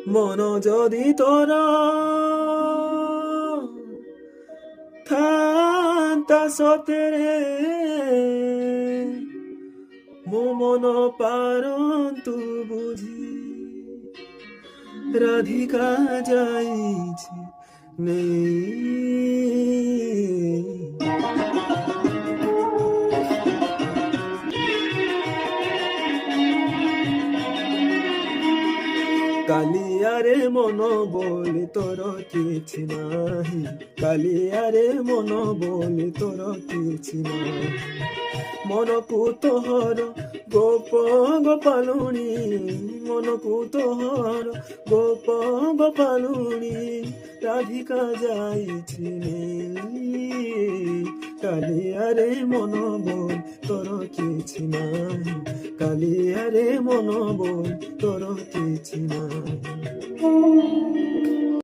মন যদি তোরা থান্তা সতেরে ମୋ ମନ ପାରନ୍ତୁ ବୁଝି ରାଧିକା ଯାଇଛି ନେଇ। কালিয়ারে মন বলে তোর কিছু ନାହିଁ, কালিয়ারে মন বলে তোর কিছু ନାହିଁ। মনକୁ ତୋହର ଗୋପ ଗୋପାଲୁଣି, ମନକୁ ତୋହର ଗୋପ ଗୋପାଲୁଣି ରାଧିକା ଯାଇଛି ନେଇ। କାଲିଆରେ ମନ ବୋଲ ତୋର କିଛି ନାହିଁ, କାଲିଆରେ ମନ ବୋଲ ତୋର କିଛି ନାହିଁ।